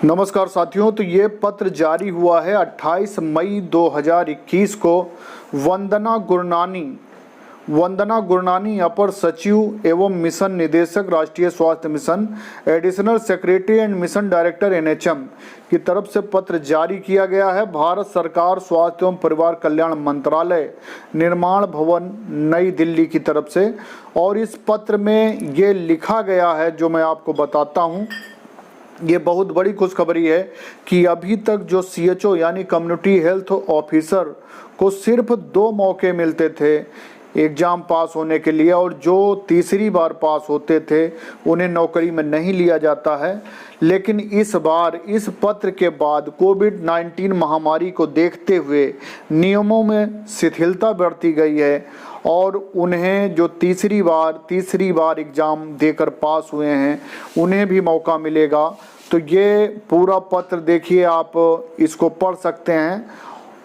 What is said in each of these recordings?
नमस्कार साथियों। तो ये पत्र जारी हुआ है 28 मई 2021 को वंदना गुरनानी अपर सचिव एवं मिशन निदेशक राष्ट्रीय स्वास्थ्य mission, additional secretary and mission director NHM की तरफ से पत्र जारी किया गया है। भारत सरकार स्वास्थ्य एवं परिवार कल्याण मंत्रालय, निर्माण भवन, नई दिल्ली की तरफ से। और इस पत्र में ये लिखा गया है जो मैं आपको बताता हूँ। ये बहुत बड़ी खुशखबरी है कि अभी तक जो सीएचओ यानी कम्युनिटी हेल्थ ऑफिसर को सिर्फ 2 मौके मिलते थे एग्ज़ाम पास होने के लिए, और जो तीसरी बार पास होते थे उन्हें नौकरी में नहीं लिया जाता है। लेकिन इस बार इस पत्र के बाद कोविड-19 महामारी को देखते हुए नियमों में शिथिलता बरती गई है और उन्हें जो तीसरी बार एग्ज़ाम देकर पास हुए हैं उन्हें भी मौका मिलेगा। तो ये पूरा पत्र देखिए, आप इसको पढ़ सकते हैं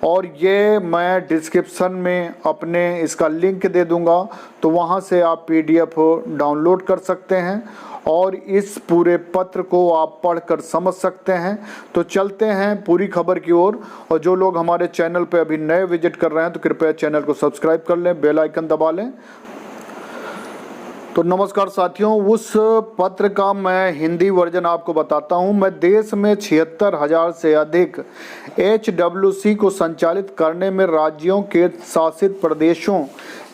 और ये मैं डिस्क्रिप्शन में अपने इसका लिंक दे दूंगा, तो वहाँ से आप पीडीएफ डाउनलोड कर सकते हैं और इस पूरे पत्र को आप पढ़कर समझ सकते हैं। तो चलते हैं पूरी खबर की ओर। और जो लोग हमारे चैनल पर अभी नए विजिट कर रहे हैं तो कृपया चैनल को सब्सक्राइब कर लें, बेल आइकन दबा लें। तो नमस्कार साथियों, उस पत्र का मैं हिंदी वर्जन आपको बताता हूं। मैं देश में 76,000 से अधिक HWC को संचालित करने में राज्यों के शासित प्रदेशों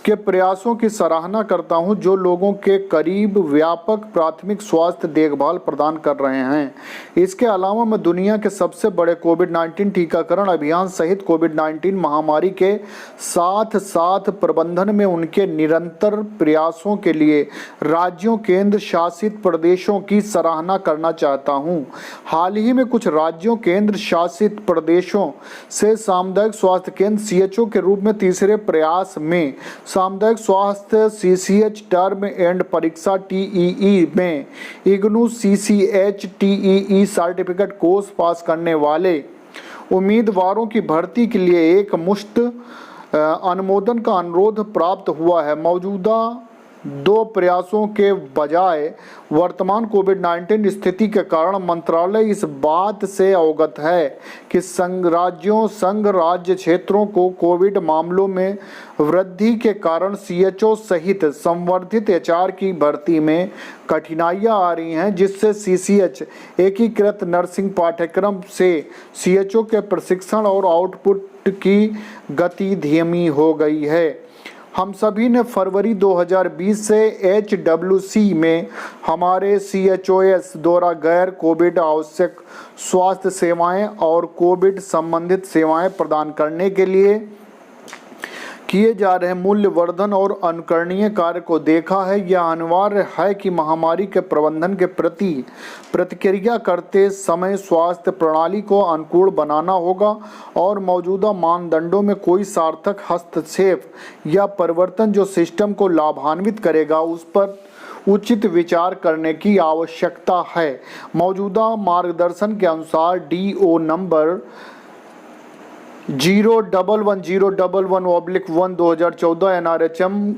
के प्रयासों की सराहना करता हूं, जो लोगों के करीब व्यापक प्राथमिक स्वास्थ्य देखभाल प्रदान कर रहे हैं। इसके अलावा मैं दुनिया के सबसे बड़े कोविड-19 टीकाकरण अभियान सहित कोविड-19 महामारी के साथ साथ प्रबंधन में उनके निरंतर प्रयासों के लिए राज्यों केंद्र शासित प्रदेशों की सराहना करना चाहता हूं। हाल ही में कुछ राज्यों केंद्र शासित प्रदेशों से सामुदायिक स्वास्थ्य केंद्र CHO के रूप में तीसरे प्रयास में सामुदायिक स्वास्थ्य CCH टर्म एंड परीक्षा TEE में IGNOU CCH TEE certificate course pass करने वाले उम्मीदवारों की भर्ती के लिए एक मुश्त अनुमोदन का अनुरोध प्राप्त हुआ है। मौजूदा 2 प्रयासों के बजाय वर्तमान कोविड-19 स्थिति के कारण मंत्रालय इस बात से अवगत है कि संघ राज्य क्षेत्रों को कोविड मामलों में वृद्धि के कारण CHO सहित संवर्धित HR की भर्ती में कठिनाइयां आ रही हैं, जिससे CCH एकीकृत नर्सिंग पाठ्यक्रम से CHO के प्रशिक्षण और आउटपुट की गति धीमी हो गई है। हम सभी ने फरवरी 2020 से HWC में हमारे CHOS द्वारा गैर कोविड आवश्यक स्वास्थ्य सेवाएं और कोविड संबंधित सेवाएं प्रदान करने के लिए किए जा रहे मूल्यवर्धन और अनुकरणीय कार्य को देखा है। यह अनिवार्य है कि महामारी के प्रबंधन के प्रति प्रतिक्रिया करते समय स्वास्थ्य प्रणाली को अनुकूल बनाना होगा और मौजूदा मानदंडों में कोई सार्थक हस्तक्षेप या परिवर्तन जो सिस्टम को लाभान्वित करेगा उस पर उचित विचार करने की आवश्यकता है। मौजूदा मार्गदर्शन के अनुसार DO नंबर 01101/1 NRHM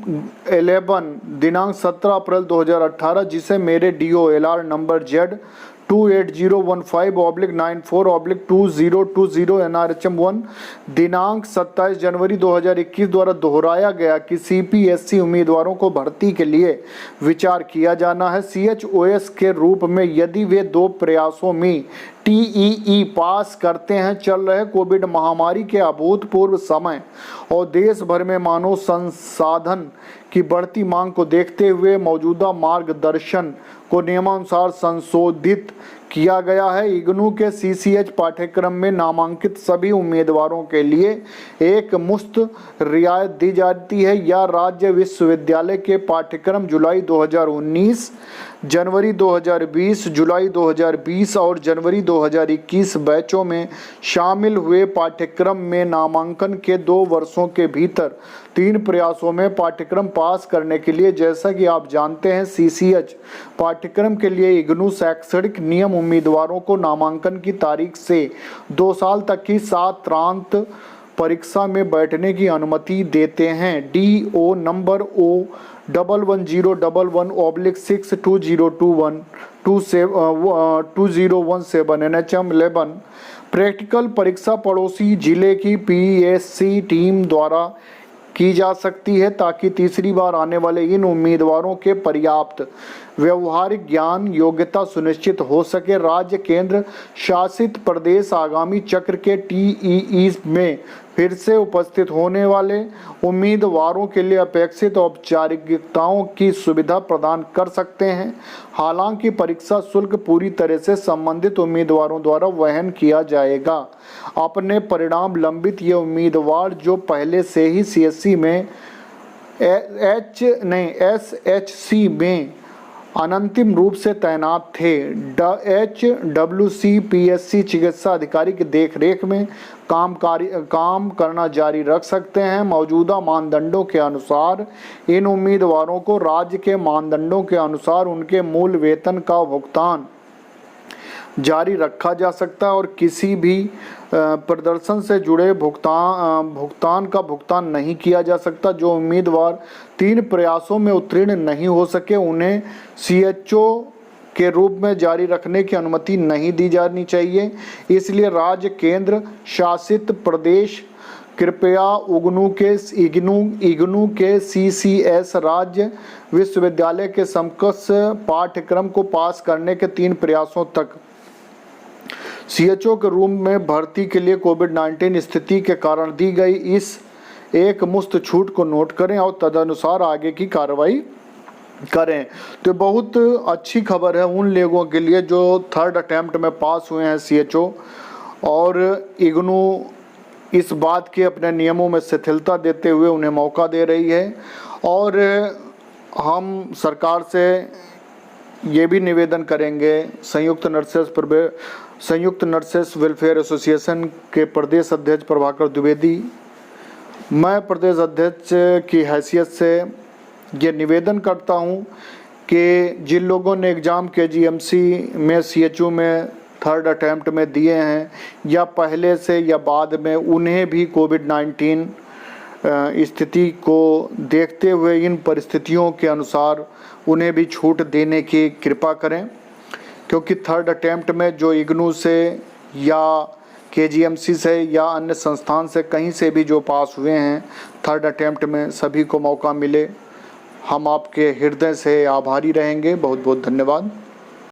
11 दिनांक 17 अप्रैल 2018, जिसे मेरे DOLR नंबर Z28015/94/2020 NRHM 1 दिनांक 27 जनवरी 2021 द्वारा दोहराया गया कि CPSC उम्मीदवारों को भर्ती के लिए विचार किया जाना है। CHOS के रूप में यदि वे 2 प्रयासों में TEE पास करते हैं, चल रहे कोविड महामारी के अभूतपूर्व समय और देश भर में मानव संसाधन की बढ़ती मांग को देखते हुए मौजूदा मार्गदर्शन को नियमानुसार संशोधित किया गया है। इग्नू के CCH पाठ्यक्रम में नामांकित सभी उम्मीदवारों के लिए एक मुफ्त रियायत दी जाती है या राज्य विश्वविद्यालय के पाठ्यक्रम जुलाई 2019, जनवरी 2020, जुलाई 2020 और जनवरी 2021 बैचों में शामिल हुए पाठ्यक्रम में नामांकन के 2 वर्षों के भीतर 3 प्रयासों में पाठ्यक्रम पास करने के लिए। जैसा कि आप जानते हैं, CCH पाठ्यक्रम के लिए इग्नू शैक्षणिक नियम उम्मीदवारों को नामांकन की तारीख से 2 साल तक की 7 परीक्षा में बैठने की अनुमति देते हैं। DO number O1111/62021 NHM 11 practical परीक्षा पड़ोसी जिले की PSC टीम द्वारा की जा सकती है ताकि तीसरी बार आने वाले इन उम्मीदवारों के पर्याप्त व्यवहारिक ज्ञान योग्यता सुनिश्चित हो सके। राज्य केंद्र शासित प्रदेश आगामी चक्र के TEE में फिर से उपस्थित होने वाले उम्मीदवारों के लिए अपेक्षित औपचारिकताओं की सुविधा प्रदान कर सकते हैं। हालांकि परीक्षा शुल्क पूरी तरह से संबंधित उम्मीदवारों द्वारा वहन किया जाएगा। अपने परिणाम लंबित ये उम्मीदवार जो पहले से ही CSC में SHC में अनंतिम रूप से तैनात थे, HWC PSC चिकित्सा अधिकारी की देखरेख में काम करना जारी रख सकते हैं। मौजूदा मानदंडों के अनुसार इन उम्मीदवारों को राज्य के मानदंडों के अनुसार उनके मूल वेतन का भुगतान जारी रखा जा सकता है और किसी भी प्रदर्शन से जुड़े भुगतान का भुगतान नहीं किया जा सकता। जो उम्मीदवार 3 प्रयासों में उत्तीर्ण नहीं हो सके उन्हें CHO के रूप में जारी रखने की अनुमति नहीं दी जानी चाहिए। इसलिए राज्य केंद्र शासित प्रदेश कृपया इग्नू के CCS राज्य विश्वविद्यालय के समकक्ष पाठ्यक्रम को पास करने के 3 प्रयासों तक CHO के रूम में भर्ती के लिए कोविड-19 स्थिति के कारण दी गई इस एक मुश्त छूट को नोट करें और तदनुसार आगे की कार्रवाई करें। तो बहुत अच्छी खबर है उन लोगों के लिए जो 3rd अटेम्प्ट में पास हुए हैं CHO, और इग्नू इस बात के अपने नियमों में शिथिलता देते हुए उन्हें मौका दे रही है। और हम सरकार से ये भी निवेदन करेंगे, संयुक्त नर्सेस वेलफेयर एसोसिएशन के प्रदेश अध्यक्ष प्रभाकर द्विवेदी, मैं प्रदेश अध्यक्ष की हैसियत से ये निवेदन करता हूँ कि जिन लोगों ने एग्ज़ाम KGMC में CHO में 3rd अटेम्प्ट में दिए हैं या पहले से या बाद में, उन्हें भी कोविड-19 स्थिति को देखते हुए इन परिस्थितियों के अनुसार उन्हें भी छूट देने की कृपा करें, क्योंकि 3rd अटेम्प्ट में जो इग्नू से या KGMC से या अन्य संस्थान से कहीं से भी जो पास हुए हैं 3rd अटेम्प्ट में, सभी को मौका मिले। हम आपके हृदय से आभारी रहेंगे। बहुत बहुत धन्यवाद।